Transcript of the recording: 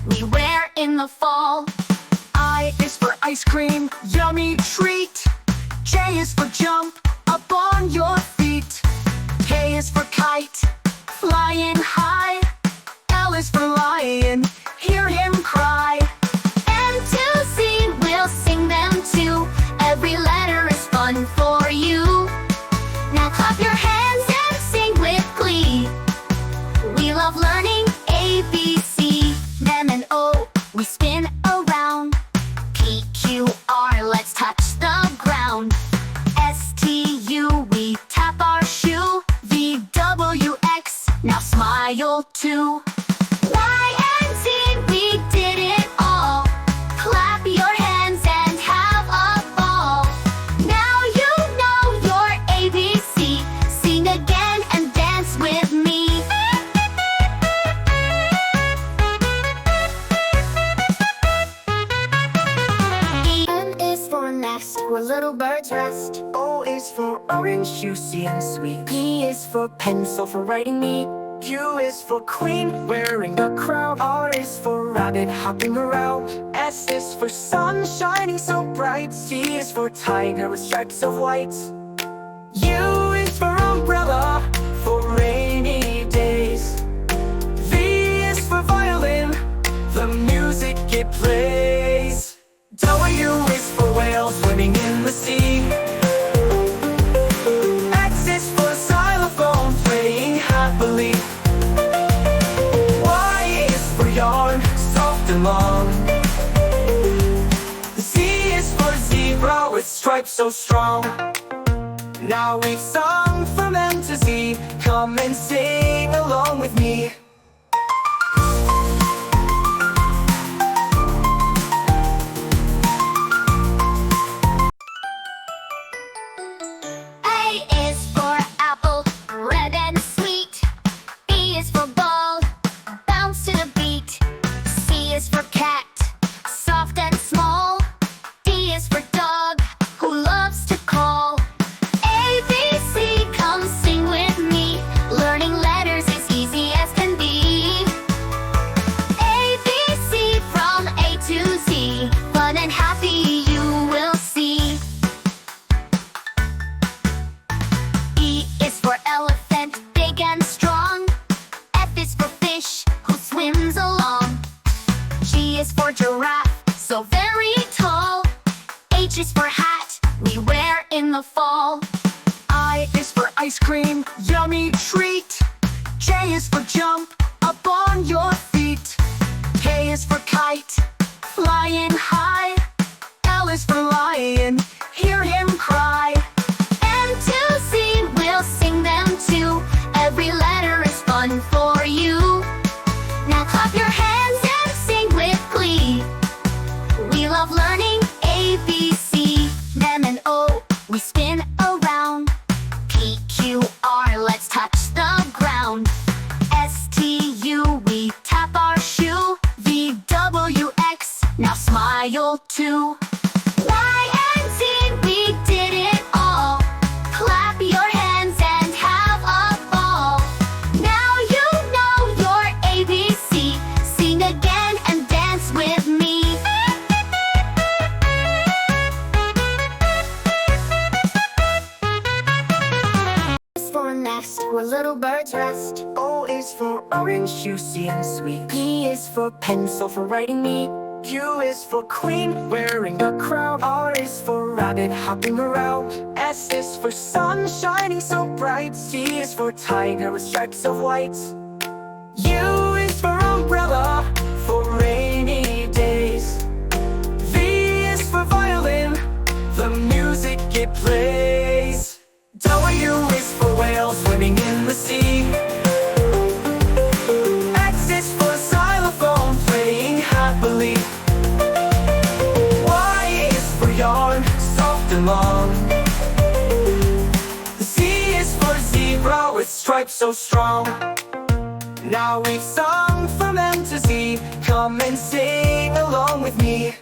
we wear in the fall. I is for ice cream, yummy treat. J is for jump, up on your feet. K is for kite, flying high. L is for lion, hear him cry. And to Z, we'll sing them too. Every letter is fun for you. Now clap your hands and sing with glee. We love learning A, B, C. M and O, we spin around. P, Q, R, let's touch the ground. S, T, U, we tap our shoe. V, W, X, now smile too. Y and Z, we did it all. Clap your hands and have a ball. Now you know your ABC. Sing again and dance with me. N is for nest, where little birds rest. O is for orange, juicy and sweet. P is for pencil, for writing neat. Q is for queen, wearing a crown. R is for rabbit, hopping around. S is for sun, shining so bright. T is for tiger, with stripes of white. U is for umbrella, for rainy days. V is for violin, the music it plays. W is for whale, swimming in the sea. X is for xylophone, playing happily. Y is for yarn, soft and long. Z is for zebra, with stripes so strong. Now we've sung from M to Z, come and sing along with me. A is for apple, red and sweet. B is for ball, bounce to the beat. C is for cat, soft and small. D is for dog, who loves to call. A, B, C, come sing with me. Learning letters is easy as can be. A, B, C, from A to Z. Fun and happy you will see. E is for elephant, big and strong. F is for fish, who swims along. G is for giraffe, so very tall. H is for hat, we wear in the fall. I is for ice cream, yummy treat. J is for jump, up on your feet. K is for kite, flying high. L is for lion, hear him cry. And to Z, we'll sing them too. Every letter is fun for you. Now clap your hands and sing with glee. We love learning A, B, C. M and O, we spin around. P, Q, R, let's touch the ground. S, T, U, we tap our shoe. V, W, X, now smile too. Y and Z, we did it all. Clap your hands and have a ball. Now you know your ABC. Sing again and dance with me. Is for nest, where little birds rest. O is for orange, juicy and sweet. P is for pencil, for writing neat. Q is for queen, wearing a crown. R is for rabbit, hopping around. S is for sun, shining so bright. T is for tiger, with stripes of white. U is for umbrella, for rainy days. V is for violin, the music it plays. W is for whale, swimming in the sea. X is for xylophone, playing happily. Y is for yarn, soft and long. Z is for zebra, with stripes so strong. Now we've sung from M to Z, come and sing along with me.